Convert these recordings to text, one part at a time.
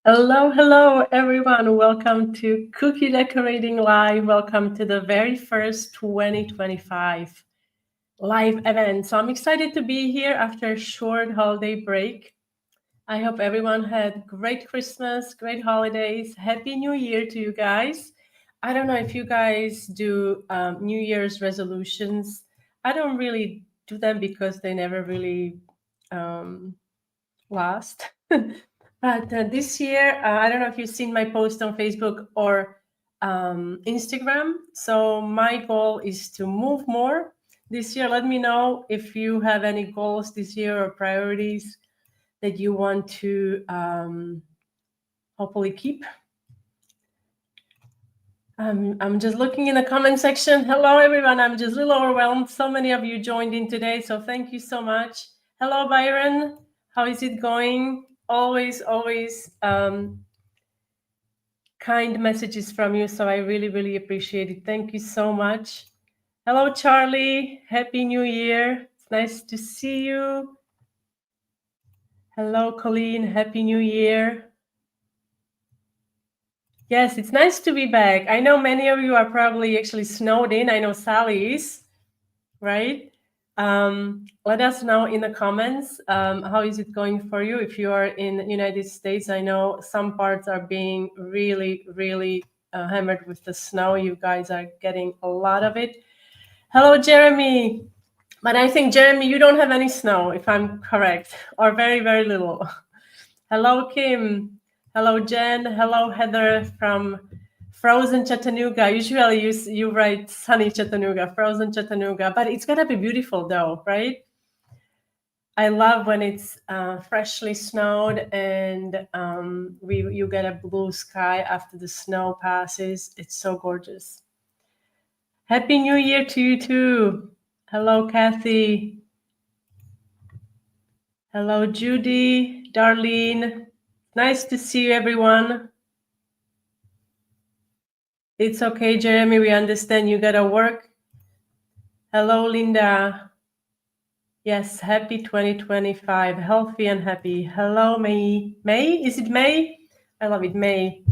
Hello, hello, everyone. Welcome to Cookie Decorating Live. Welcome to the very first 2025 live event. So I'm excited to be here after a short holiday break. I hope everyone had great Christmas, great holidays. Happy New Year to you guys. I don't know if you guys do New Year's resolutions. I don't really do them because they never really um, last. But this year, I don't know if you've seen my post on Facebook or Instagram. So my goal is to move more this year. Let me know if you have any goals this year or priorities that you want to hopefully keep. I'm just looking in the comment section. Hello, everyone. I'm just a little overwhelmed. So many of you joined in today. So thank you so much. Hello, Byron. How is it going? Always kind messages from you. So I really appreciate it. Thank you so much. Hello, Charlie. Happy New Year. It's nice to see you. Hello, Colleen. Happy New Year. Yes, it's nice to be back. I know many of you are probably actually snowed in. I know Sally is, right? Let us know in the comments, how is it going for you? If you are in the United States, I know some parts are being really hammered with the snow. You guys are getting a lot of it. Hello, Jeremy. But I think, Jeremy, you don't have any snow, if I'm correct, or very little. Hello, Kim. Hello, Jen. Hello, Heather from Frozen Chattanooga. Usually you write sunny Chattanooga, frozen Chattanooga, but it's gonna be beautiful though, right? I love when it's freshly snowed and you get a blue sky after the snow passes. It's so gorgeous. Happy New Year to you too. Hello, Kathy. Hello, Judy, Darlene. Nice to see you, everyone. It's okay, Jeremy. We understand you gotta work. Hello, Linda. Yes, happy 2025. Healthy and happy. Hello, May. May? Is it May? I love it, May.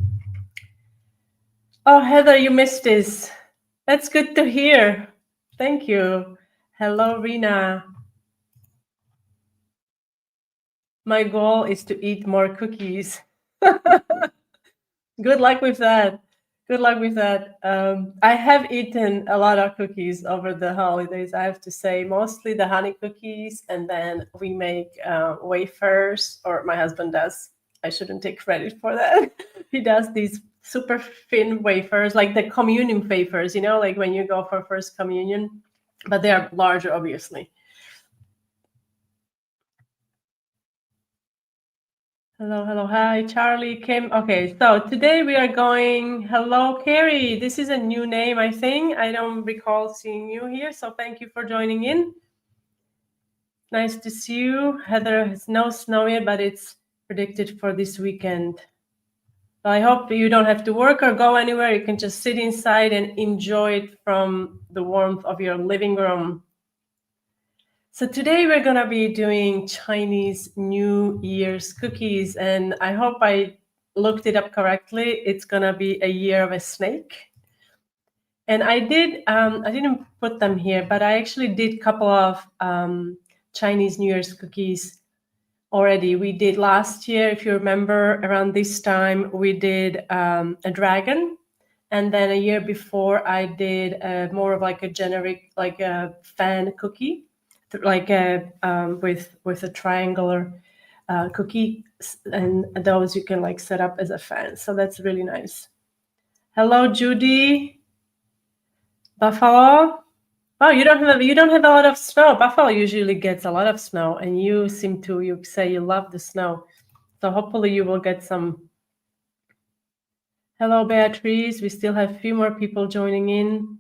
Oh, Heather, you missed this. That's good to hear. Thank you. Hello, Rena. My goal is to eat more cookies. Good luck with that. Good luck with that. I have eaten a lot of cookies over the holidays, I have to say, mostly the honey cookies, and then we make wafers, or my husband does. I shouldn't take credit for that. He does these super thin wafers, like the communion wafers, like when you go for first communion, but they are larger, obviously. Hello, hi, Charlie, Kim. Okay, so today we are going, hello, Carrie. This is a new name, I think. I don't recall seeing you here, so thank you for joining in. Nice to see you. Heather, it's no snow yet, but it's predicted for this weekend. So I hope you don't have to work or go anywhere. You can just sit inside and enjoy it from the warmth of your living room. So today we're gonna be doing Chinese New Year's cookies, and I hope I looked it up correctly. It's gonna be a year of a snake. And I didn't put them here, but I actually did a couple of Chinese New Year's cookies already. We did last year, if you remember, around this time, we did a dragon. And then a year before, I did more of like a generic, like a fan cookie, like with a triangular cookie, and those you can like set up as a fan. So that's really nice. Hello, Judy. Buffalo. Oh, you don't have a lot of snow. Buffalo usually gets a lot of snow, and you say you love the snow. So hopefully you will get some. Hello, Beatrice. We still have a few more people joining in.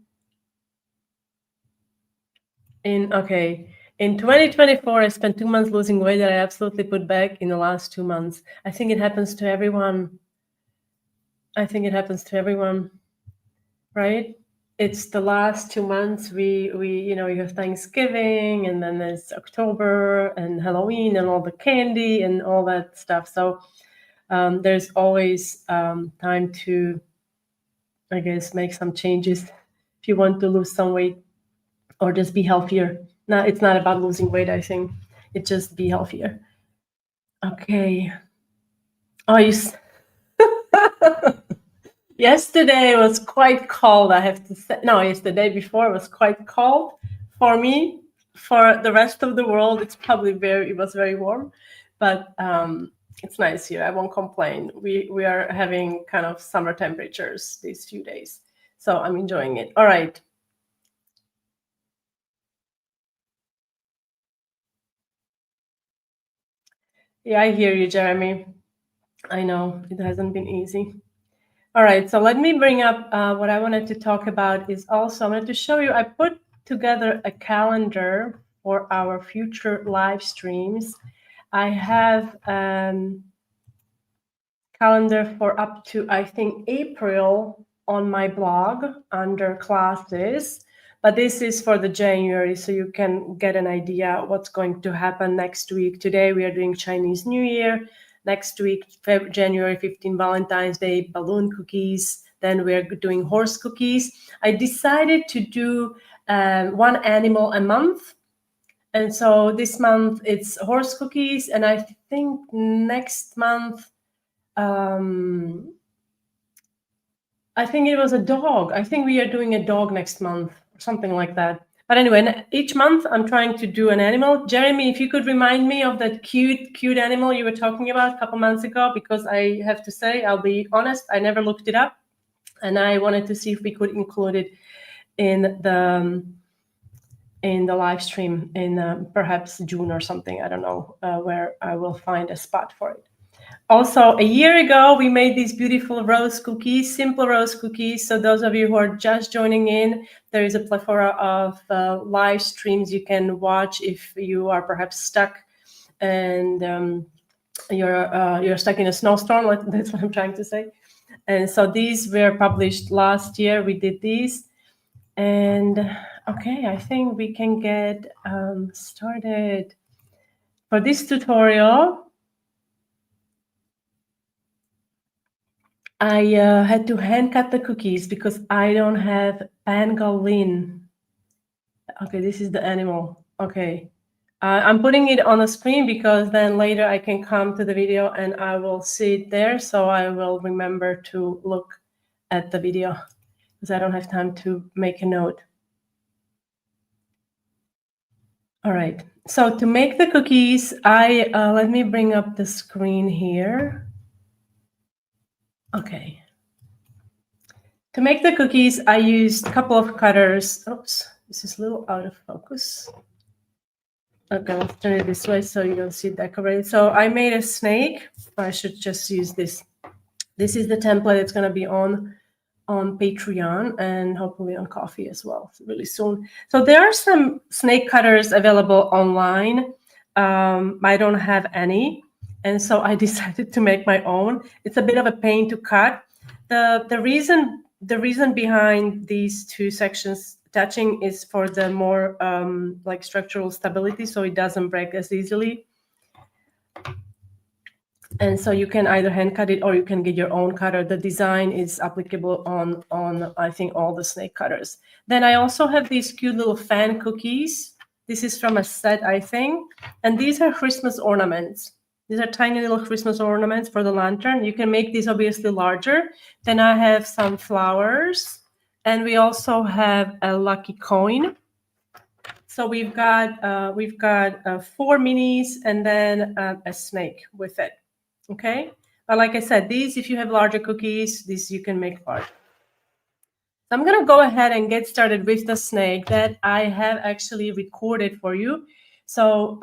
Okay. In 2024, I spent 2 months losing weight that I absolutely put back in the last 2 months. I think it happens to everyone. Right? It's the last 2 months. You have Thanksgiving, and then there's October and Halloween and all the candy and all that stuff. So there's always time to, I guess, make some changes if you want to lose some weight or just be healthier. No, it's not about losing weight, I think. It's just be healthier. Okay. Oh, yesterday was quite cold, I have to say. No, yesterday before was quite cold for me. For the rest of the world, it's probably it was very warm, but it's nice here. I won't complain. We are having kind of summer temperatures these few days, so I'm enjoying it. All right. Yeah, I hear you, Jeremy. I know it hasn't been easy. All right, so let me bring up what I wanted to talk about is also, I wanted to show you, I put together a calendar for our future live streams. I have calendar for up to, I think, April on my blog under classes, but this is for the January, so you can get an idea what's going to happen next week. Today we are doing Chinese New Year. Next week, January 15, Valentine's Day, balloon cookies. Then we're doing horse cookies. I decided to do one animal a month. And so this month it's horse cookies. And I think next month, I think it was a dog. I think we are doing a dog next month, something like that. But anyway, each month I'm trying to do an animal. Jeremy, if you could remind me of that cute animal you were talking about a couple months ago, because I have to say, I'll be honest, I never looked it up. And I wanted to see if we could include it in the live stream in perhaps June or something. I don't know where I will find a spot for it. Also, a year ago, we made these beautiful rose cookies, simple rose cookies. So those of you who are just joining in, there is a plethora of live streams you can watch if you are perhaps stuck and you're stuck in a snowstorm. That's what I'm trying to say. And so these were published last year. We did these. And okay, I think we can get started. For this tutorial, I had to hand cut the cookies because I don't have pangolin. Okay, this is the animal. Okay. I'm putting it on the screen because then later I can come to the video and I will see it there. So I will remember to look at the video because I don't have time to make a note. All right. So to make the cookies, let me bring up the screen here. Okay. To make the cookies, I used a couple of cutters. Oops, this is a little out of focus. Okay, let's turn it this way so you don't see it decorated. So I made a snake. I should just use this. This is the template. It's going to be on Patreon and hopefully on Ko-fi as well really soon. So there are some snake cutters available online. I don't have any. And so I decided to make my own. It's a bit of a pain to cut. The reason behind these two sections attaching is for the more like structural stability, so it doesn't break as easily. And so you can either hand cut it or you can get your own cutter. The design is applicable on I think all the snake cutters. Then I also have these cute little fan cookies. This is from a set, I think. And these are Christmas ornaments. These are tiny little Christmas ornaments for the lantern. You can make these obviously larger. Then I have some flowers. And we also have a lucky coin. So we've got 4 minis and then a snake with it. Okay, but like I said, these, if you have larger cookies, these you can make larger. So I'm gonna go ahead and get started with the snake that I have actually recorded for you. So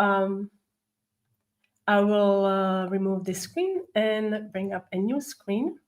I will remove this screen and bring up a new screen.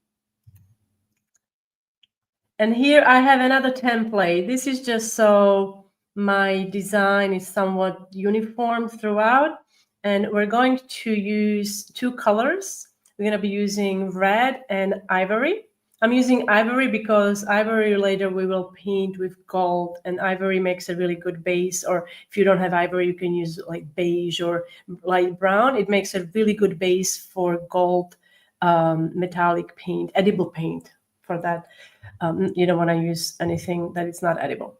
And here I have another template. This is just so my design is somewhat uniform throughout. And we're going to use 2 colors. We're going to be using red and ivory. I'm using ivory because ivory later we will paint with gold, and ivory makes a really good base. Or if you don't have ivory, you can use like beige or light brown. It makes a really good base for gold metallic paint, edible paint for that. You don't want to use anything that is not edible.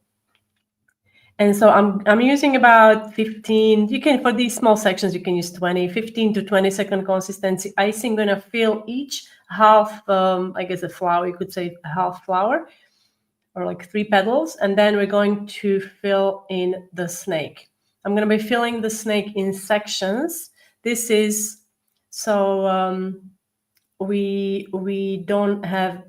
And so I'm using about 15, you can, for these small sections, you can use 15 to 20 second consistency icing. Going to fill each half, I guess a flower, you could say a half flower, or like 3 petals. And then we're going to fill in the snake. I'm going to be filling the snake in sections. This is, so we don't have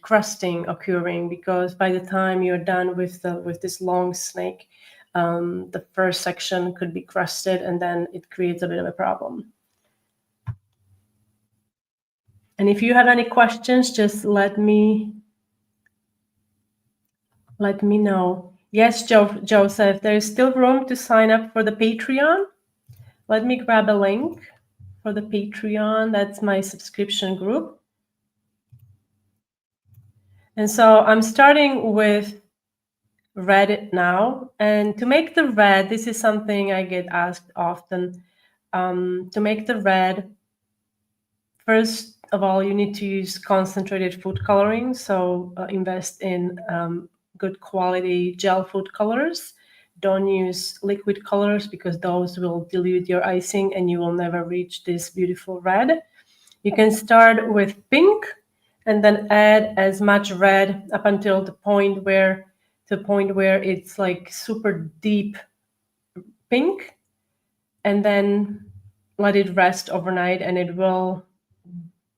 crusting occurring, because by the time you're done with this long snake, the first section could be crusted, and then it creates a bit of a problem. And if you have any questions, just let me know. Yes, Joseph, there is still room to sign up for the Patreon. Let me grab a link for the Patreon. That's my subscription group. And so I'm starting with red now. And to make the red, this is something I get asked often. To make the red, first of all, you need to use concentrated food coloring. So invest in good quality gel food colors. Don't use liquid colors, because those will dilute your icing and you will never reach this beautiful red. You can start with pink and then add as much red up until the point where it's like super deep pink, and then let it rest overnight, and it will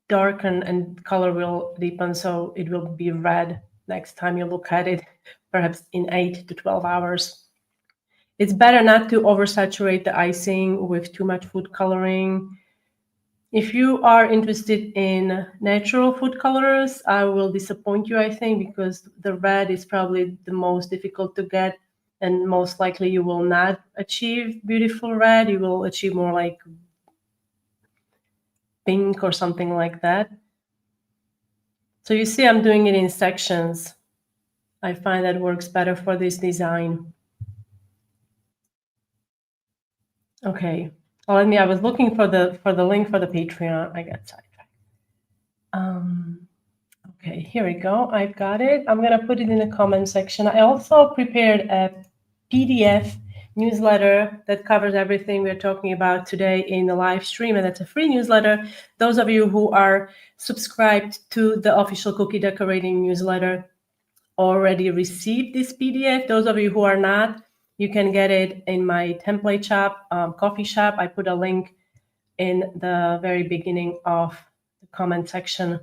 darken and color will deepen, so it will be red next time you look at it, perhaps in 8 to 12 hours. It's better not to oversaturate the icing with too much food coloring. If you are interested in natural food colors, I will disappoint you, I think, because the red is probably the most difficult to get, and most likely you will not achieve beautiful red. You will achieve more like pink or something like that. So you see, I'm doing it in sections. I find that works better for this design. Okay. Well, I was looking for the link for the Patreon. I got sidetracked. Okay, here we go. I've got it. I'm going to put it in the comment section. I also prepared a PDF newsletter that covers everything we're talking about today in the live stream, and that's a free newsletter. Those of you who are subscribed to the official cookie decorating newsletter already received this PDF. Those of you who are not, you can get it in my template shop, coffee shop. I put a link in the very beginning of the comment section.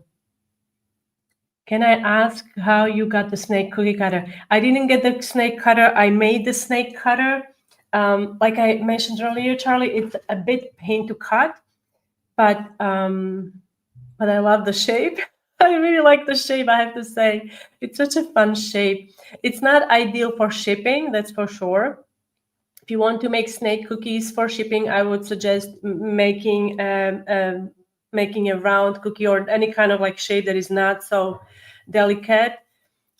Can I ask how you got the snake cookie cutter? I didn't get the snake cutter. I made the snake cutter. Like I mentioned earlier, Charlie, it's a bit pain to cut, but I love the shape. I really like the shape, I have to say. It's such a fun shape. It's not ideal for shipping, that's for sure. If you want to make snake cookies for shipping, I would suggest making a round cookie or any kind of like shape that is not so delicate.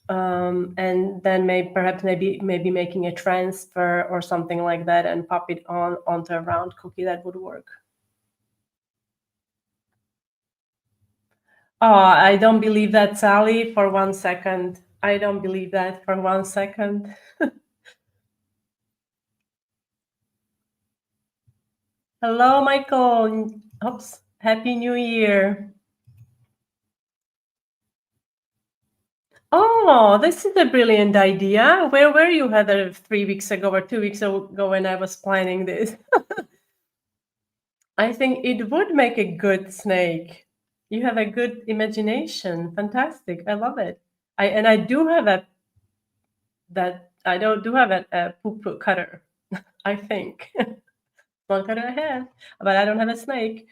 And then maybe making a transfer or something like that and pop it onto a round cookie. That would work. Oh, I don't believe that, Sally, for 1 second. I don't believe that for 1 second. Hello, Michael. Oops. Happy New Year. Oh, this is a brilliant idea. Where were you, Heather, 3 weeks ago or 2 weeks ago when I was planning this? I think it would make a good snake. You have a good imagination. Fantastic. I love it. I do have a poo cutter, I think. One cutter I have, but I don't have a snake.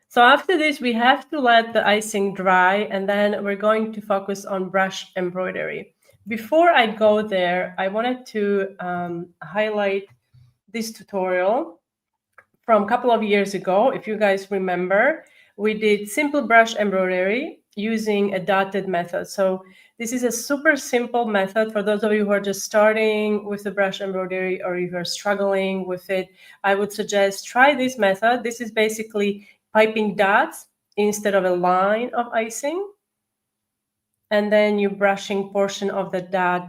So after this, we have to let the icing dry, and then we're going to focus on brush embroidery. Before I go there, I wanted to highlight this tutorial from a couple of years ago. If you guys remember, we did simple brush embroidery using a dotted method. So this is a super simple method for those of you who are just starting with the brush embroidery, or if you're struggling with it, I would suggest try this method. This is basically piping dots instead of a line of icing. And then you're brushing portion of the dot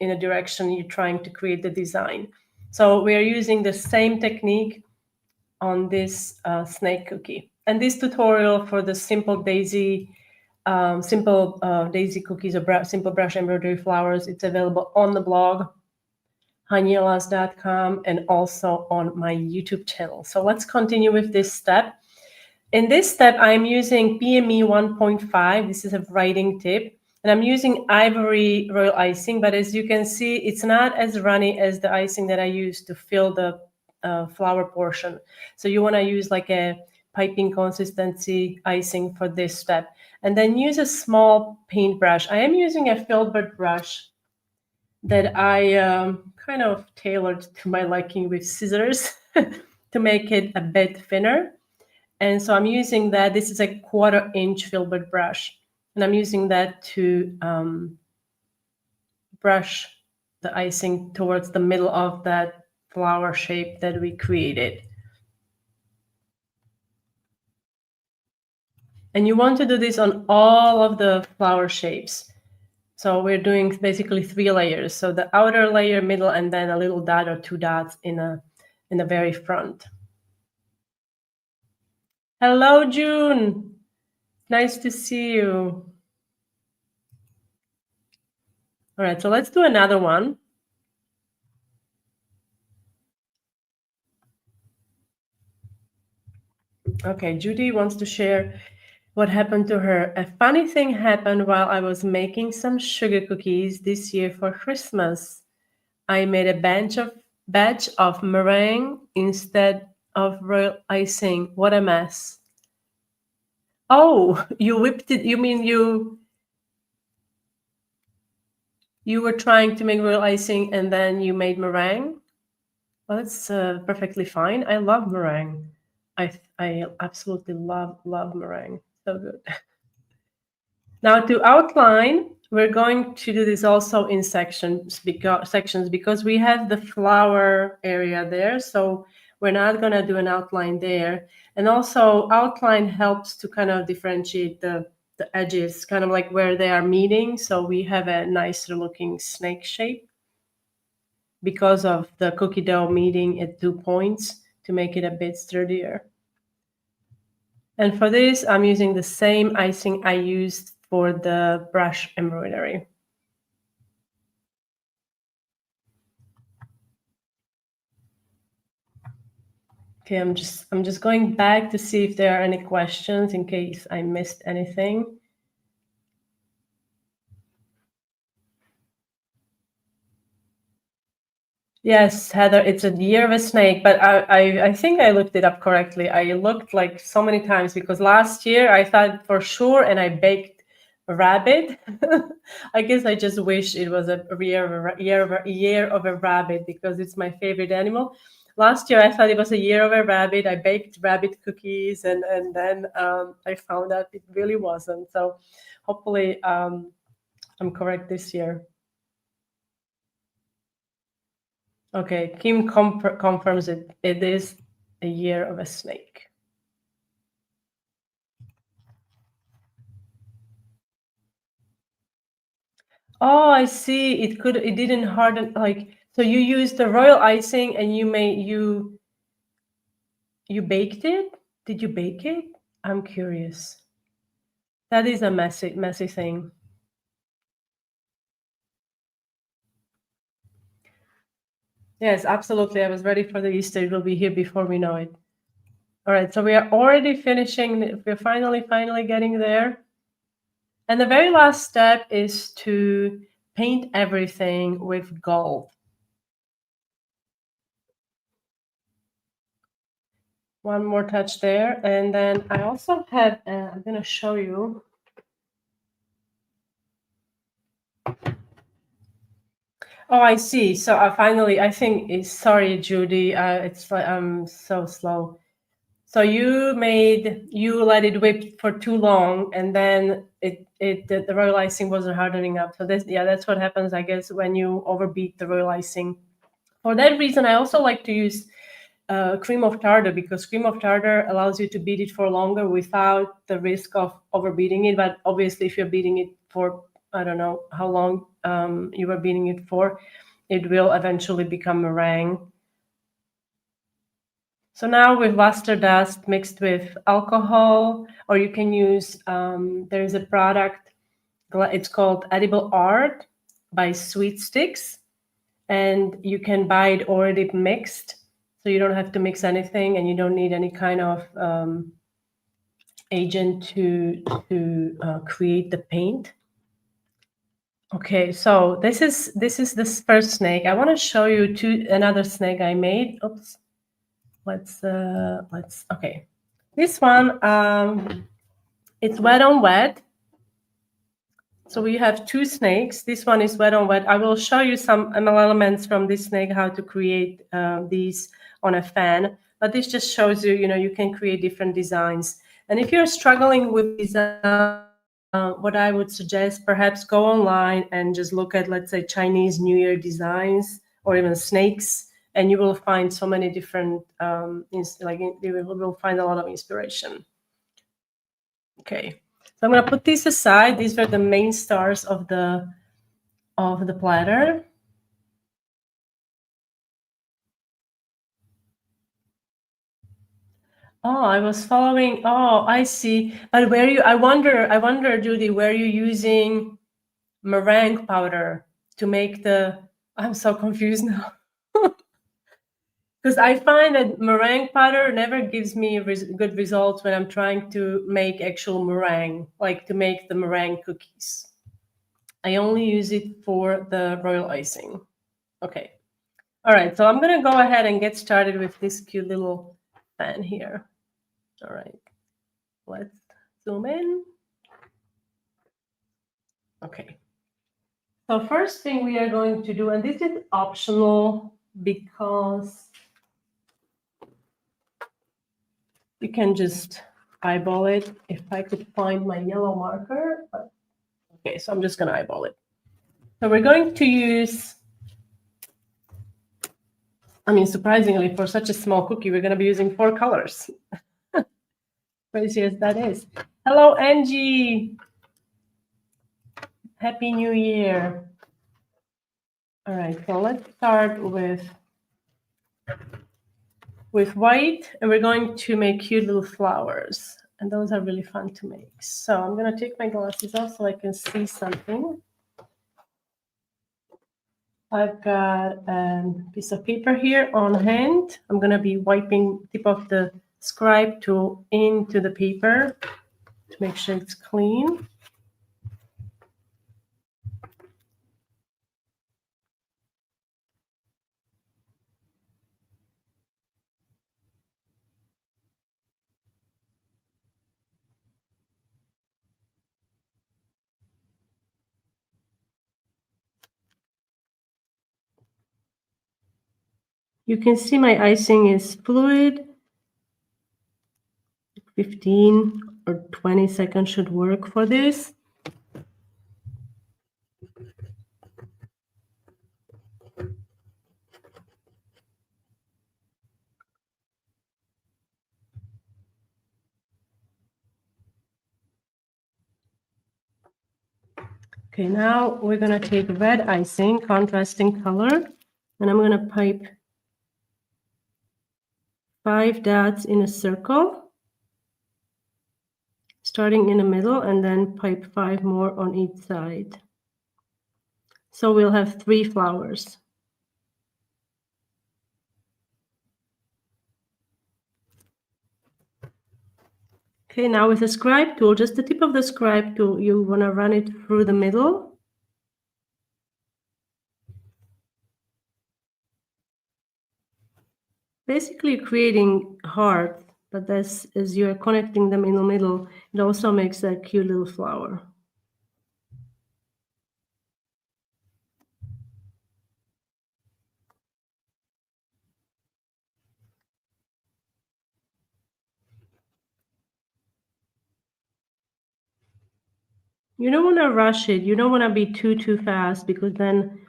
in a direction you're trying to create the design. So we are using the same technique on this snake cookie. And this tutorial for the simple daisy cookies or simple brush embroidery flowers, it's available on the blog, hanielas.com, and also on my YouTube channel. So let's continue with this step. In this step, I'm using PME 1.5. This is a writing tip. And I'm using ivory royal icing, but as you can see, it's not as runny as the icing that I used to fill the flower portion. So you want to use like a piping consistency icing for this step. And then use a small paintbrush. I am using a filbert brush that I kind of tailored to my liking with scissors to make it a bit thinner. And so I'm using that. This is a 1/4 inch filbert brush. And I'm using that to brush the icing towards the middle of that flower shape that we created. And you want to do this on all of the flower shapes. So we're doing basically 3 layers. So the outer layer, middle, and then a little dot or 2 dots in the very front. Hello, June. Nice to see you. All right, so let's do another one. Okay, Judy wants to share what happened to her. A funny thing happened while I was making some sugar cookies this year for Christmas. I made a batch of meringue instead of royal icing. What a mess. Oh, you whipped it. You mean you were trying to make royal icing and then you made meringue? Well, that's perfectly fine. I love meringue. I absolutely love meringue. So good. Now to outline, we're going to do this also in sections because we have the flower area there. So we're not going to do an outline there. And also outline helps to kind of differentiate the edges, kind of like where they are meeting. So we have a nicer looking snake shape because of the cookie dough meeting at 2 points to make it a bit sturdier. And for this, I'm using the same icing I used for the brush embroidery. Okay, I'm just going back to see if there are any questions in case I missed anything. Yes, Heather, it's a year of a snake, but I think I looked it up correctly. I looked like so many times because last year I thought for sure, and I baked a rabbit. I guess I just wish it was a year of a rabbit because it's my favorite animal. Last year I thought it was a year of a rabbit. I baked rabbit cookies, and then I found out it really wasn't. So hopefully I'm correct this year. Okay, Kim confirms it. It is a year of a snake. Oh, I see. It didn't harden. Like, so you used the royal icing and you baked it? Did you bake it? I'm curious. That is a messy thing. Yes, absolutely. I was ready for the Easter. It will be here before we know it. All right, so we are already finishing. We're finally getting there. And the very last step is to paint everything with gold. One more touch there. And then I also have, I'm going to show you. Oh, I see. So finally, I think, sorry, Judy, it's like I'm so slow. So you let it whip for too long, and then the royal icing wasn't hardening up. So that's what happens, I guess, when you overbeat the royal icing. For that reason, I also like to use cream of tartar, because cream of tartar allows you to beat it for longer without the risk of overbeating it. But obviously, if you're beating it for, I don't know how long you were beating it for, it will eventually become meringue. So now with luster dust mixed with alcohol, or you can use, there's a product, it's called Edible Art by Sweet Sticks, and you can buy it already mixed. So you don't have to mix anything, and you don't need any kind of agent to create the paint. Okay, so this is this first snake. I want to show you another snake I made. Oops. Let's okay. This one, it's wet on wet. So we have two snakes. This one is wet on wet. I will show you some elements from this snake, how to create these on a fan. But this just shows you, you can create different designs. And if you're struggling with design, what I would suggest, perhaps go online and just look at, let's say, Chinese New Year designs or even snakes, and you will find so many different, you will find a lot of inspiration. Okay. So I'm going to put these aside. These were the main stars of the platter. Oh, I was following. Oh, I see. But I wonder, Judy, were you using meringue powder to make I'm so confused now. Because I find that meringue powder never gives me good results when I'm trying to make actual meringue, like to make the meringue cookies. I only use it for the royal icing. Okay. All right. So I'm going to go ahead and get started with this cute little fan here. All right. Let's zoom in. Okay. So first thing we are going to do, and this is optional because you can just eyeball it. If I could find my yellow marker. But, okay, so I'm just going to eyeball it. So we're going to use, surprisingly, for such a small cookie, we're going to be using 4 colors. Crazy as that is. Hello, Angie. Happy New Year. All right, so let's start with white, and we're going to make cute little flowers. And those are really fun to make. So I'm going to take my glasses off so I can see something. I've got a piece of paper here on hand. I'm going to be wiping the tip of the scribe tool into the paper to make sure it's clean. You can see my icing is fluid. 15 or 20 seconds should work for this. Okay, now we're going to take red icing, contrasting color, and I'm going to pipe 5 dots in a circle, starting in the middle, and then pipe 5 more on each side. So we'll have 3 flowers. Okay, now with the scribe tool, just the tip of the scribe tool, you want to run it through the middle. Basically creating hearts, but as you're connecting them in the middle, it also makes a cute little flower. You don't want to rush it. You don't want to be too fast, because then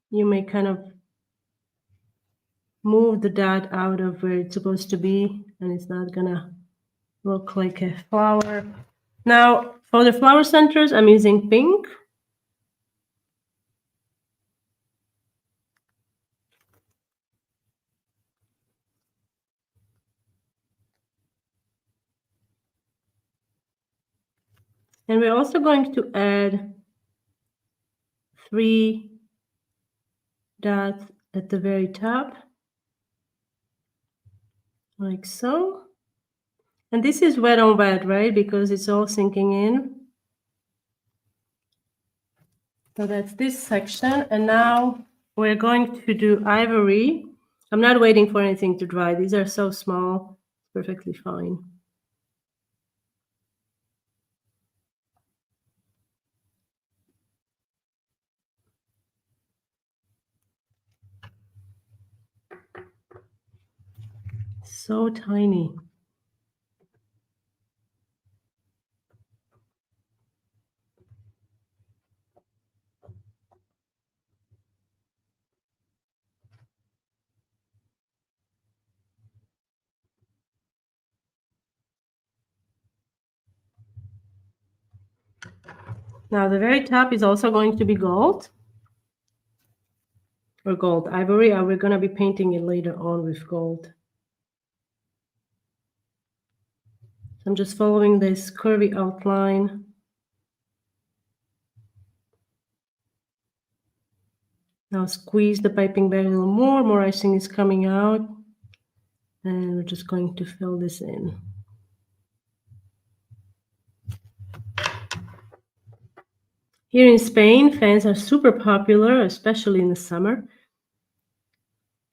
you may kind of move the dot out of where it's supposed to be, and it's not gonna look like a flower. Now, for the flower centers, I'm using pink. And we're also going to add 3 dots at the very top, like so. And this is wet on wet, right? Because it's all sinking in. So that's this section. And now we're going to do ivory. I'm not waiting for anything to dry. These are so small, perfectly fine. So tiny. Now the very top is also going to be gold. Or gold ivory. We're going to be painting it later on with gold. I'm just following this curvy outline. Now squeeze the piping bag a little more. More icing is coming out. And we're just going to fill this in. Here in Spain, fans are super popular, especially in the summer.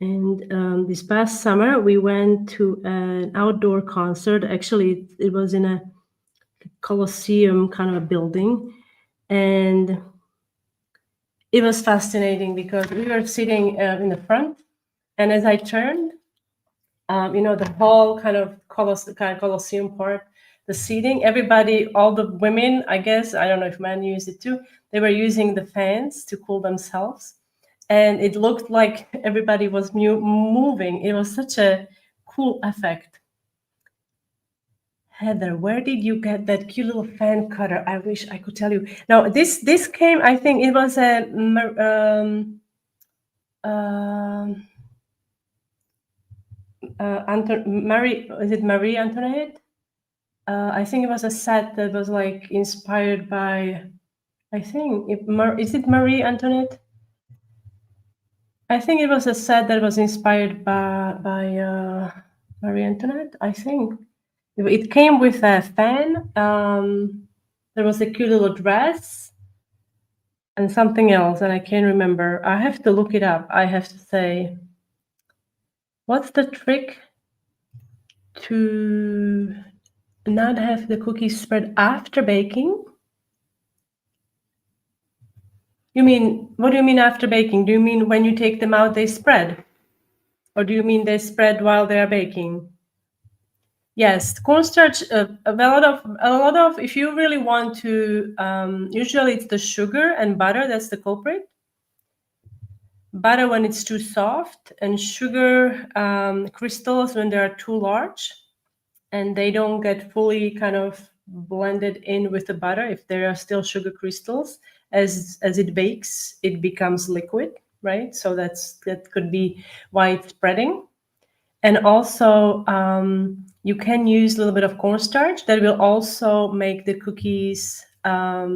And this past summer, we went to an outdoor concert. Actually, it was in a Colosseum kind of a building. And it was fascinating because we were sitting in the front. And as I turned, the whole kind of Colosseum part, the seating, everybody, all the women, I guess, I don't know if men use it too, they were using the fans to cool themselves. And it looked like everybody was moving. It was such a cool effect. Heather, where did you get that cute little fan cutter? I wish I could tell you. Now, this came, I think it was a Marie Antoinette? I think it was a set that was like inspired by, I think, is it Marie Antoinette? I think it was a set that was inspired by Marie Antoinette, I think. It came with a fan. There was a cute little dress and something else, and I can't remember. I have to look it up, I have to say. What's the trick to not have the cookies spread after baking? What do you mean after baking? Do you mean when you take them out, they spread? Or do you mean they spread while they are baking? Yes, cornstarch, a lot of, if you really want to, usually it's the sugar and butter, that's the culprit. Butter when it's too soft, and sugar crystals when they are too large and they don't get fully kind of blended in with the butter. If there are still sugar crystals, as it bakes, it becomes liquid, right? So that could be why it's spreading. And also, you can use a little bit of cornstarch. That will also make the cookies a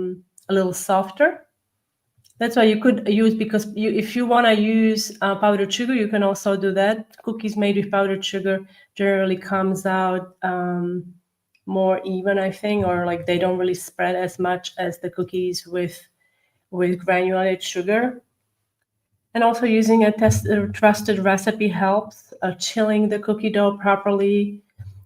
little softer. That's why you could use, because if you want to use powdered sugar, you can also do that. Cookies made with powdered sugar generally comes out more even, I think, or like they don't really spread as much as the cookies with granulated sugar. And also using a trusted recipe helps, chilling the cookie dough properly.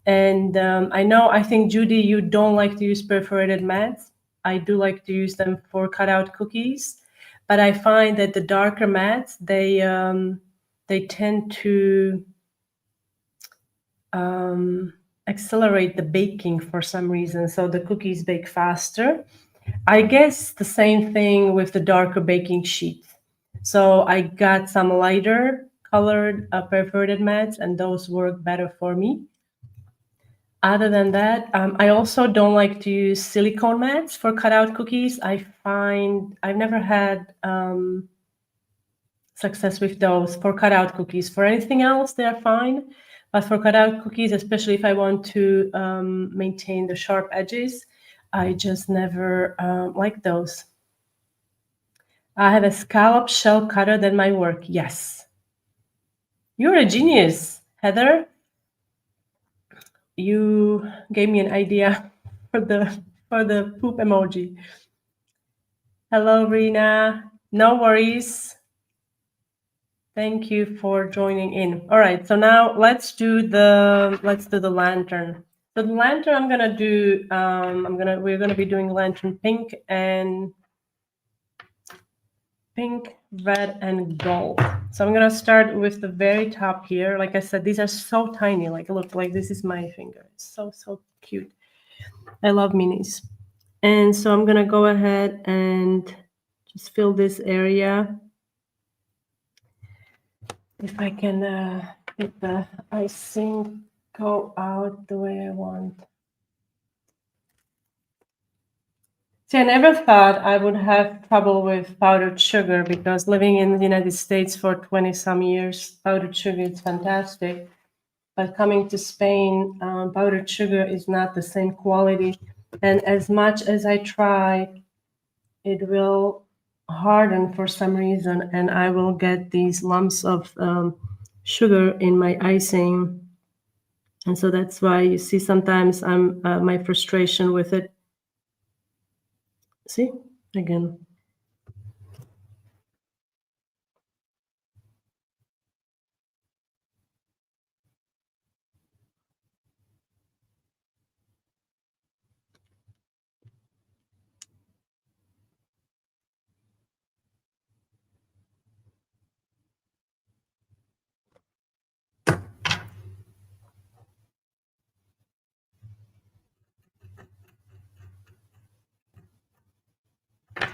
And I think, Judy, you don't like to use perforated mats. I do like to use them for cutout cookies. But I find that the darker mats, they tend to accelerate the baking for some reason. So the cookies bake faster. I guess the same thing with the darker baking sheet. So I got some lighter colored perforated mats, and those work better for me. Other than that, I also don't like to use silicone mats for cutout cookies. I find I've never had success with those for cutout cookies. For anything else, they're fine. But for cutout cookies, especially if I want to maintain the sharp edges, I just never like those. I have a scallop shell cutter that might work. Yes. You're a genius, Heather. You gave me an idea for the poop emoji. Hello, Rena. No worries. Thank you for joining in. All right, so now let's do the lantern. So the lantern I'm gonna do. We're gonna be doing lantern pink, red, and gold. So I'm gonna start with the very top here. Like I said, these are so tiny. Like look, like this is my finger. It's so cute. I love minis. And so I'm gonna go ahead and just fill this area. If I can get the icing go out the way I want. See, I never thought I would have trouble with powdered sugar because living in the United States for 20 some years, powdered sugar is fantastic. But coming to Spain, powdered sugar is not the same quality. And as much as I try, it will harden for some reason, and I will get these lumps of sugar in my icing. And so that's why you see sometimes my frustration with it. See, again.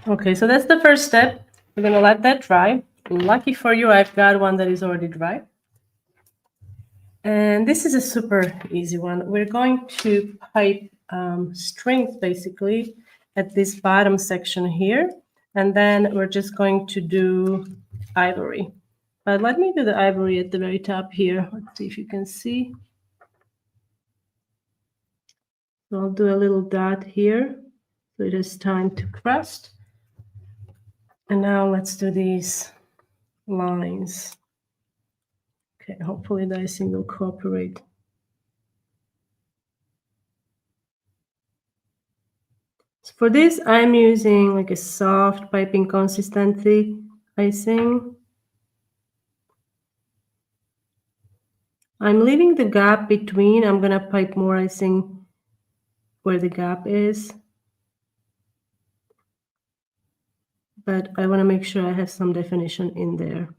Okay, so that's the first step. We're gonna let that dry. Lucky for you, I've got one that is already dry. And this is a super easy one. We're going to pipe strings basically at this bottom section here. And then we're just going to do ivory. But let me do the ivory at the very top here. Let's see if you can see. So I'll do a little dot here. So it is time to crust. And now let's do these lines. Okay, hopefully the icing will cooperate. So for this, I'm using like a soft piping consistency icing. I'm leaving the gap between. I'm gonna pipe more icing where the gap is. But I wanna make sure I have some definition in there.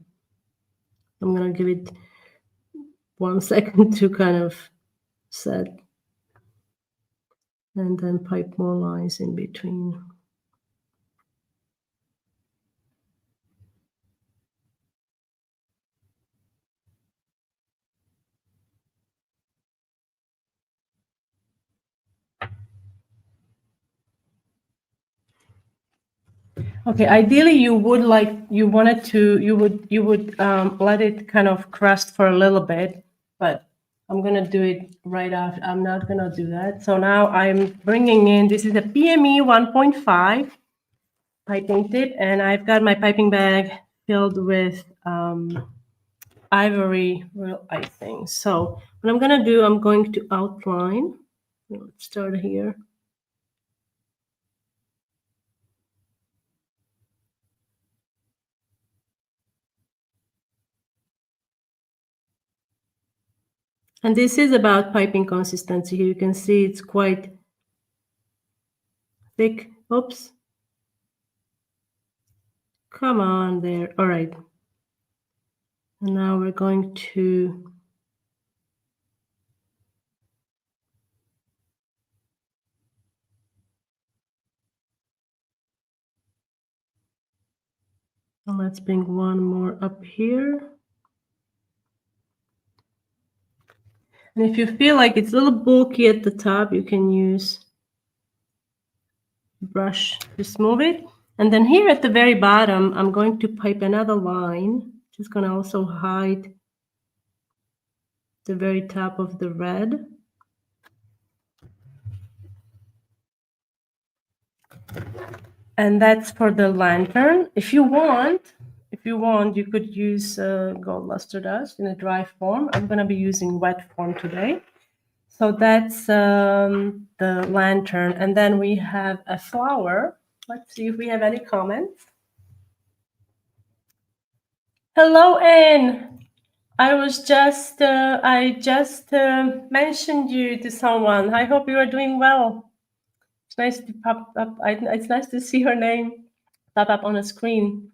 I'm gonna give it 1 second to kind of set. And then pipe more lines in between. Okay, ideally you would let it kind of crust for a little bit, but I'm gonna do it right after. I'm not gonna do that. So now I'm bringing in, this is a PME 1.5 piping tip, and I've got my piping bag filled with ivory real icing. So what I'm gonna do, I'm going to outline. Let's start here. And this is about piping consistency. You can see it's quite thick. Oops. Come on there. All right. And now we're going to let's bring one more up here. And if you feel like it's a little bulky at the top, you can use brush to smooth it. And then here at the very bottom, I'm going to pipe another line. Just going to also hide the very top of the red. And that's for the lantern. If you want, you could use gold luster dust in a dry form. I'm going to be using wet form today. So that's the lantern. And then we have a flower. Let's see if we have any comments. Hello, Anne. I just mentioned you to someone. I hope you are doing well. It's nice to pop up. It's nice to see her name pop up on a screen.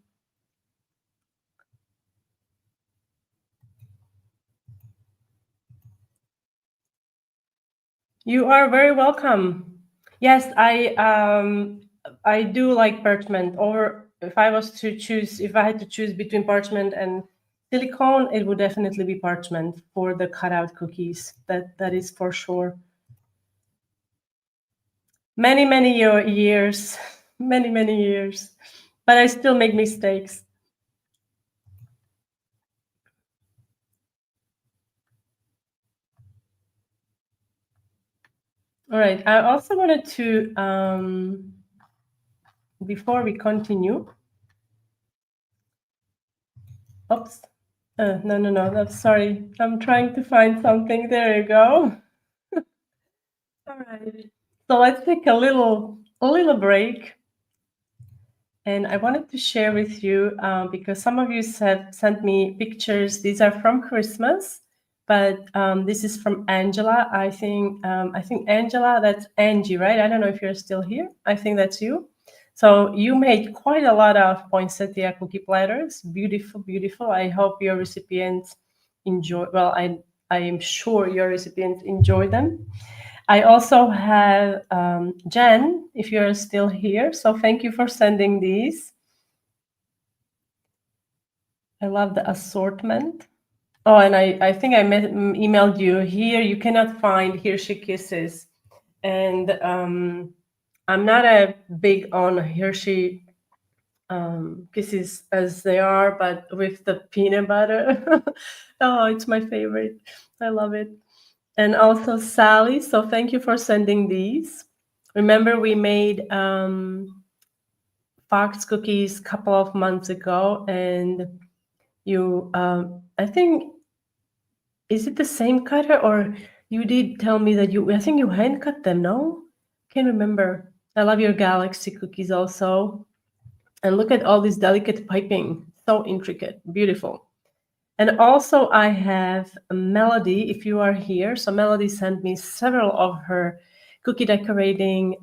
You are very welcome. Yes, I do like parchment. Or if I had to choose between parchment and silicone, it would definitely be parchment for the cutout cookies. That is for sure. Many years, many years, but I still make mistakes. All right. I also wanted to, before we continue. Oops. No. That's sorry. I'm trying to find something. There you go. All right. So let's take a little break. And I wanted to share with you because some of you have sent me pictures. These are from Christmas, but this is from Angela. I think Angela, that's Angie, right? I don't know if you're still here. I think that's you. So you made quite a lot of poinsettia cookie platters. Beautiful, beautiful. I hope your recipients enjoy. Well, I am sure your recipients enjoy them. I also have Jen, if you're still here. So thank you for sending these. I love the assortment. Oh, and I think I emailed you here. You cannot find Hershey Kisses. And I'm not a big on Hershey Kisses as they are, but with the peanut butter. Oh, it's my favorite. I love it. And also Sally, so thank you for sending these. Remember we made Fox cookies a couple of months ago, and you, I think, is it the same cutter, or you did tell me that I think you hand cut them, no? Can't remember. I love your Galaxy cookies also. And look at all this delicate piping, so intricate, beautiful. And also I have Melody, if you are here. So Melody sent me several of her cookie decorating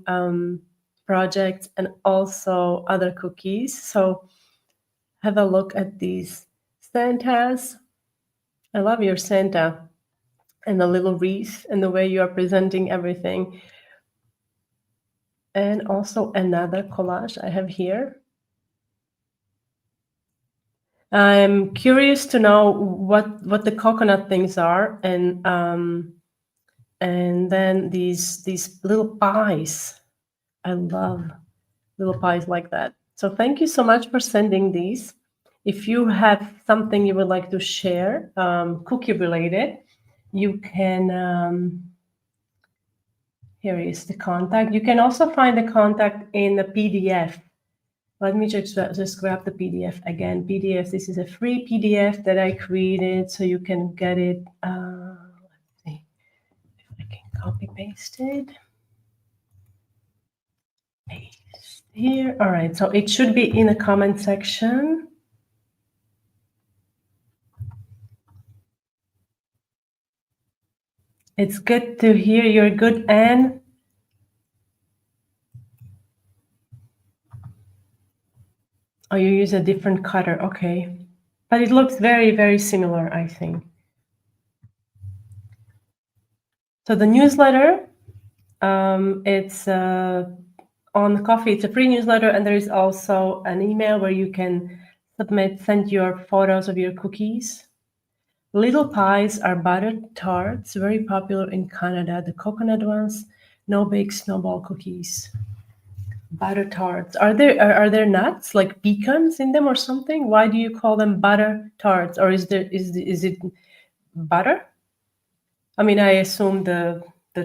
projects and also other cookies. So have a look at these Santas. I love your Santa and the little wreath and the way you are presenting everything. And also another collage I have here. I'm curious to know what the coconut things are, and then these little pies. I love little pies like that. So thank you so much for sending these. If you have something you would like to share, cookie related, you can. Here is the contact. You can also find the contact in the PDF. Let me just grab the PDF again. PDF, this is a free PDF that I created, so you can get it. Let's see if I can copy paste it. Paste here. All right, so it should be in the comment section. It's good to hear you're good, Anne. Oh, you use a different cutter. Okay. But it looks very, very similar, I think. So the newsletter, it's on Ko-fi. It's a free newsletter, and there is also an email where you can send your photos of your cookies. Little pies are buttered tarts, very popular in Canada. The coconut ones, no bake snowball cookies. Butter tarts. Are there nuts like pecans in them or something? Why do you call them butter tarts? Or is it butter? I mean, I assume the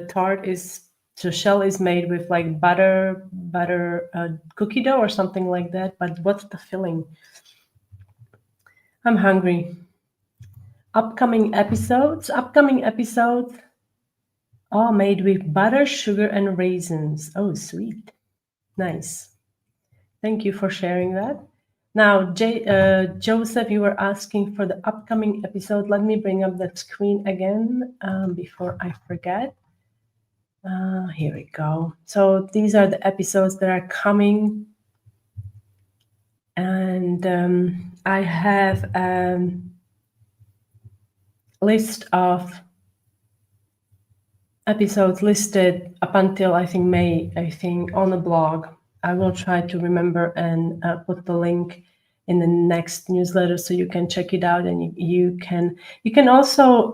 tart is the shell is made with like butter cookie dough or something like that. But what's the filling? I'm hungry. Upcoming episodes. All made with butter, sugar, and raisins. Oh, sweet. Nice. Thank you for sharing that. Now, Joseph, you were asking for the upcoming episode. Let me bring up that screen again before I forget. Here we go. So these are the episodes that are coming. And I have a list of episodes listed up until I think May, on the blog. I will try to remember and put the link in the next newsletter so you can check it out, and you can also,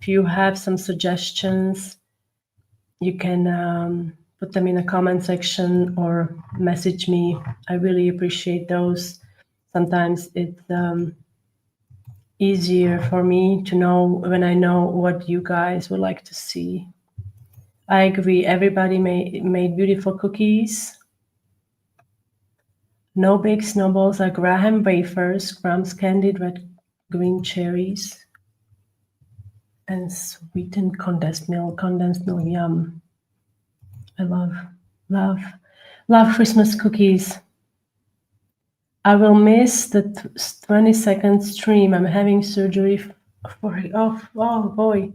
if you have some suggestions, you can put them in the comment section or message me. I really appreciate those. Sometimes it's easier for me to know when I know what you guys would like to see. I agree. Everybody made beautiful cookies. No bake snowballs are Graham wafers, Grahams candied red green cherries, and sweetened condensed milk. Yum. I love Christmas cookies. I will miss the 20-second stream. I'm having surgery for it. Oh boy.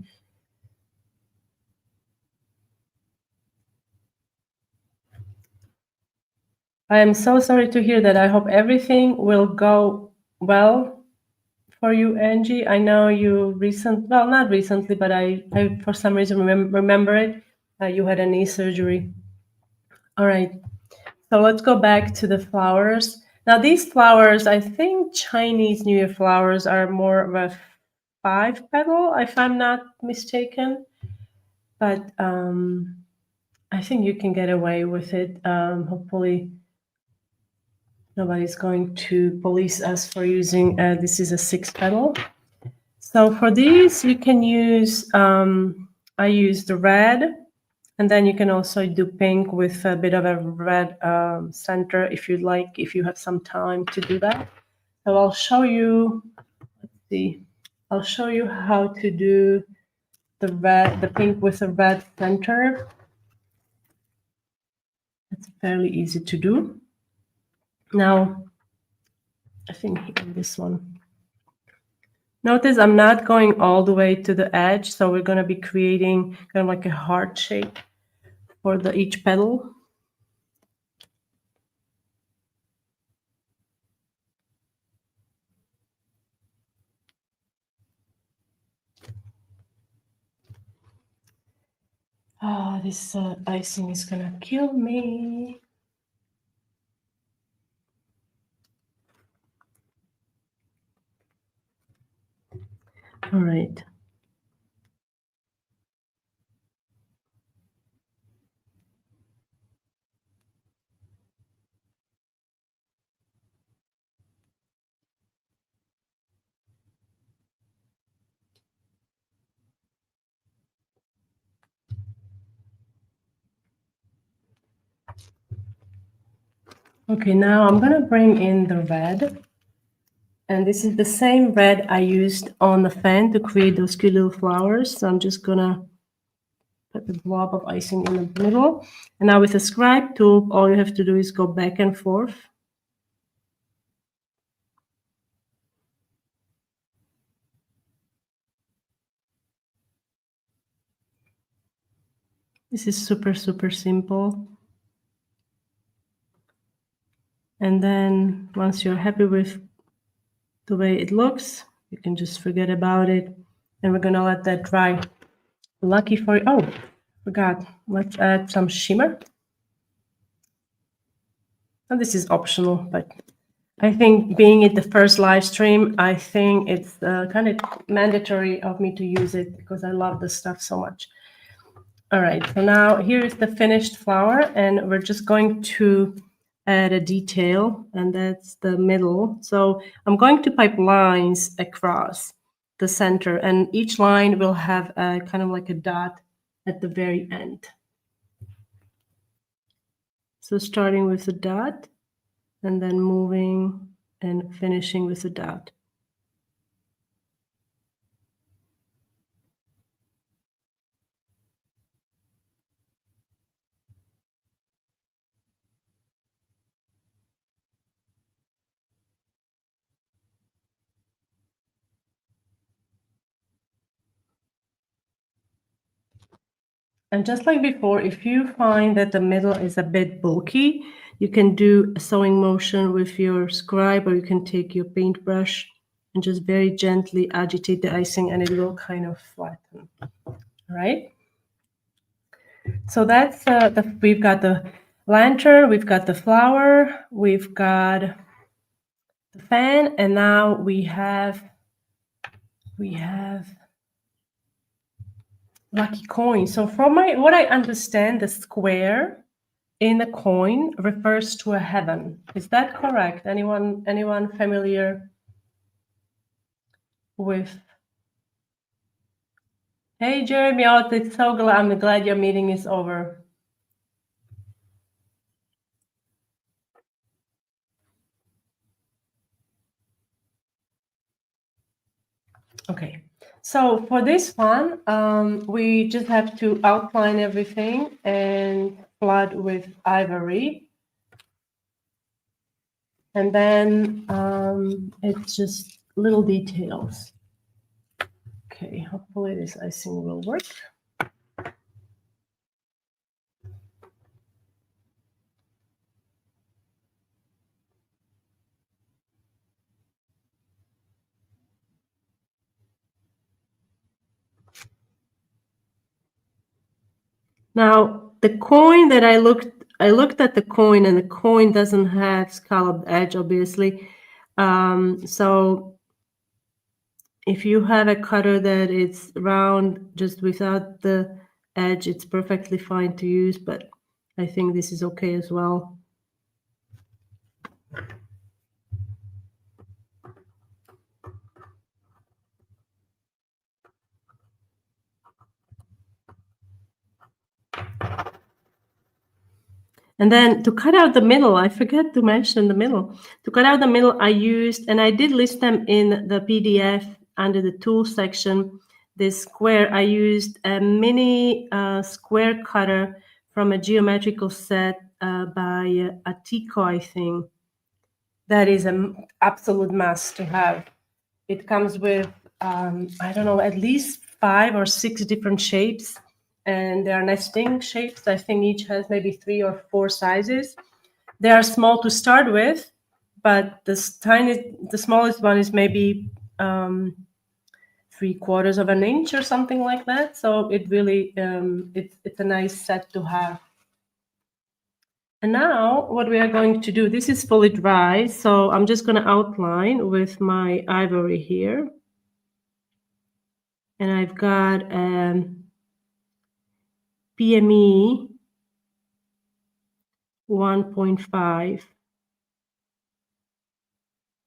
I am so sorry to hear that. I hope everything will go well for you, Angie. I know you not recently, but I for some reason remember it. You had a knee surgery. All right. So let's go back to the flowers. Now these flowers, I think Chinese New Year flowers are more of a 5-petal, if I'm not mistaken. But I think you can get away with it. Hopefully nobody's going to police us for using, this is a 6-petal. So for these, you can use, I use the red, and then you can also do pink with a bit of a red center if you'd like, if you have some time to do that. So I'll show you, I'll show you how to do the pink with a red center. It's fairly easy to do. Now, I think this one. Notice I'm not going all the way to the edge, so we're going to be creating kind of like a heart shape for each petal. Oh, this icing is going to kill me. All right. Okay, now I'm going to bring in the red. And this is the same red I used on the fan to create those cute little flowers. So I'm just going to put the blob of icing in the middle. And now with the scribe tool, all you have to do is go back and forth. This is super, super simple. And then once you're happy with the way it looks, you can just forget about it. And we're going to let that dry. Lucky for you. Oh, forgot. Let's add some shimmer. And this is optional, but I think being it the first live stream, I think it's kind of mandatory of me to use it because I love this stuff so much. All right, so now here is the finished flower, and we're just going to add a detail, and that's the middle. So I'm going to pipe lines across the center, and each line will have a kind of like a dot at the very end. So starting with a dot, and then moving and finishing with a dot. And just like before, if you find that the middle is a bit bulky, you can do a sewing motion with your scribe, or you can take your paintbrush and just very gently agitate the icing, and it will kind of flatten. All right. So that's we've got the lantern, we've got the flower, we've got the fan, and now we have lucky coin. So from what I understand, the square in the coin refers to a heaven. Is that correct? Anyone familiar with? Hey, Jeremy, it's so glad. I'm glad your meeting is over. Okay, so for this one, we just have to outline everything and flood with ivory. And then it's just little details. Okay, hopefully this icing will work. Now, the coin that I looked at the coin, and the coin doesn't have scalloped edge, obviously. So if you have a cutter that it's round, just without the edge, it's perfectly fine to use, but I think this is okay as well. And then to cut out the middle, I forgot to mention the middle. To cut out the middle, I used, and I did list them in the PDF under the tools section, this square. I used a mini square cutter from a geometrical set by Atico, I think. That is an absolute must to have. It comes with, I don't know, at least 5 or 6 different shapes, and they are nesting shapes. I think each has maybe 3 or 4 sizes. They are small to start with, but the smallest one is maybe 3/4 of an inch or something like that. So it really, it's a nice set to have. And now what we are going to do, this is fully dry, so I'm just going to outline with my ivory here. And I've got PME 1.5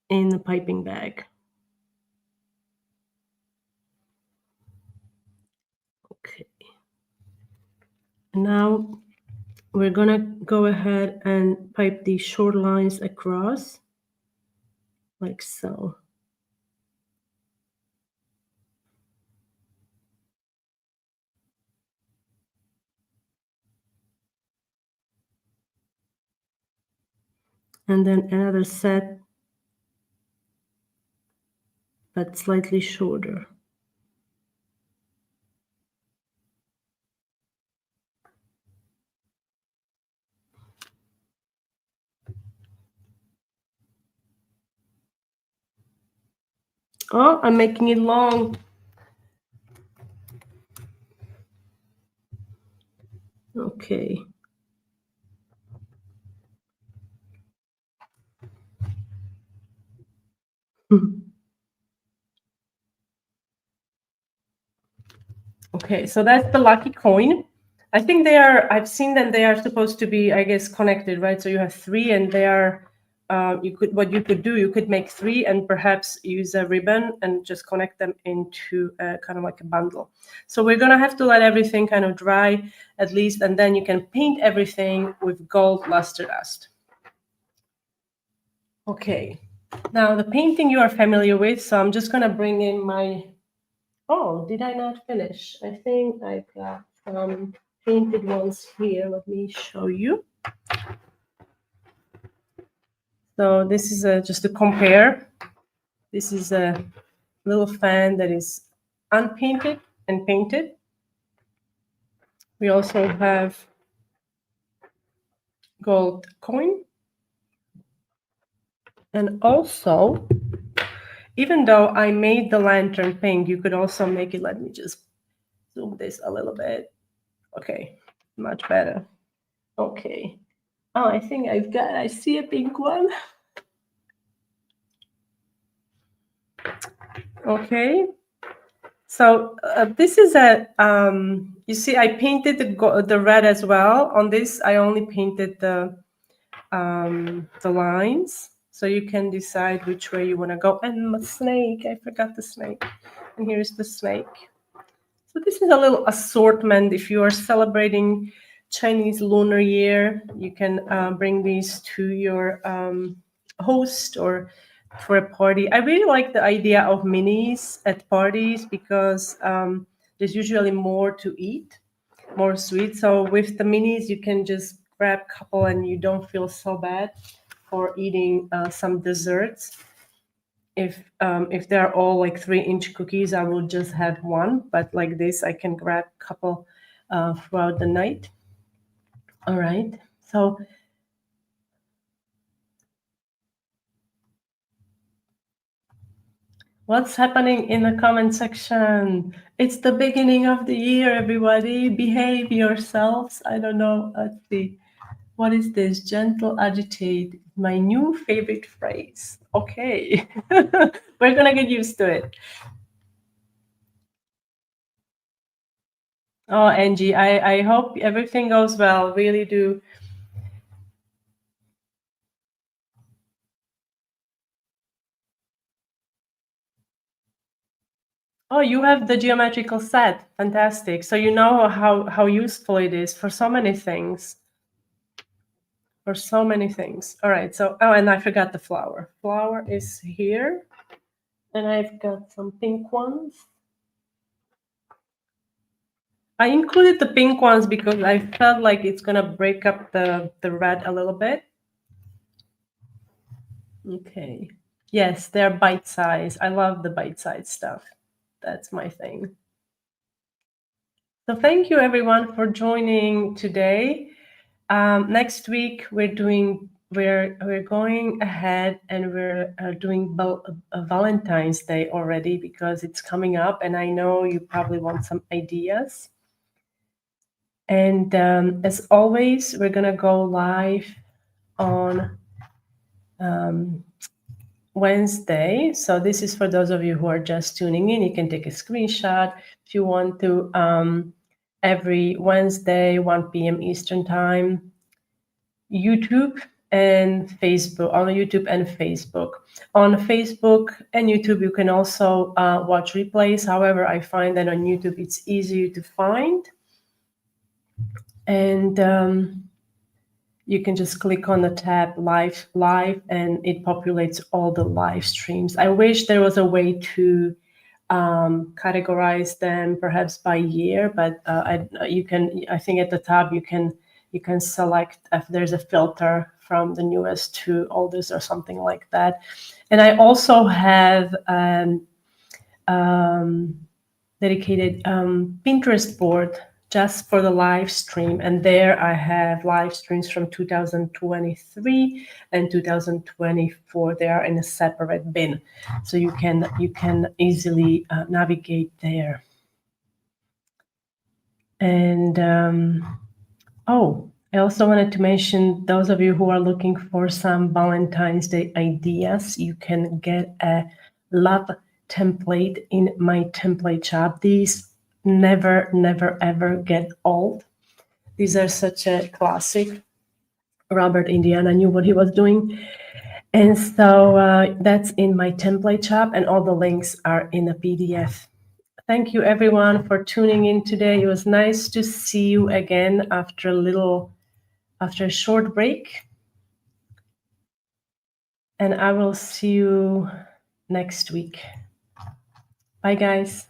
in the piping bag. Okay. And now we're going to go ahead and pipe these short lines across, like so. And then another set, but slightly shorter. Oh, I'm making it long. Okay. Okay, so that's the lucky coin. I think they are, I've seen them, they are supposed to be, I guess, connected, right? So you have three and they are, what you could do, you could make three and perhaps use a ribbon and just connect them into kind of like a bundle. So we're gonna have to let everything kind of dry at least, and then you can paint everything with gold luster dust. Okay, now the painting you are familiar with, so I'm just gonna bring in my, oh, did I not finish? I think I've got painted ones here. Let me show you. So this is just to compare. This is a little fan that is unpainted and painted. We also have gold coin. And also, even though I made the lantern pink, you could also make it, let me just zoom this a little bit. Okay, much better. Okay. Oh, I think I see a pink one. Okay. So this is a, you see, I painted the red as well. On this, I only painted the lines. So you can decide which way you want to go. And the snake, I forgot the snake. And here's the snake. So this is a little assortment. If you are celebrating Chinese Lunar Year, you can bring these to your host or for a party. I really like the idea of minis at parties because there's usually more to eat, more sweet. So with the minis, you can just grab a couple and you don't feel so bad for eating some desserts. If they're all like 3-inch cookies, I will just have one, but like this, I can grab a couple throughout the night. All right, so what's happening in the comment section? It's the beginning of the year, everybody. Behave yourselves. I don't know. Let's see. What is this? Gentle agitate. My new favorite phrase. Okay. We're going to get used to it. Oh, Angie, I hope everything goes well. Really do. Oh, you have the geometrical set. Fantastic. So you know how useful it is for so many things. For so many things. All right. So, oh, and I forgot the flower. Flower is here. And I've got some pink ones. I included the pink ones because I felt like it's going to break up the red a little bit. Okay. Yes, they're bite size. I love the bite size stuff. That's my thing. So thank you everyone for joining today. Next week we're going ahead and we're doing Valentine's Day already because it's coming up, and I know you probably want some ideas. And as always, we're gonna go live on Wednesday. So this is for those of you who are just tuning in. You can take a screenshot if you want to. Every Wednesday, 1 p.m. Eastern Time, YouTube and Facebook, on YouTube and Facebook. On Facebook and YouTube, you can also watch replays. However, I find that on YouTube, it's easier to find. And you can just click on the tab live, and it populates all the live streams. I wish there was a way to categorize them perhaps by year, but you can, I think at the top you can select if there's a filter from the newest to oldest or something like that. And I also have dedicated Pinterest board just for the live stream, and there I have live streams from 2023 and 2024. They are in a separate bin, so you can easily navigate there. And oh, I also wanted to mention those of you who are looking for some Valentine's Day ideas, you can get a love template in my template shop. These never, ever get old. These are such a classic. Robert Indiana knew what he was doing. And so that's in my template shop, and all the links are in a PDF. Thank you, everyone, for tuning in today. It was nice to see you again after a short break. And I will see you next week. Bye, guys.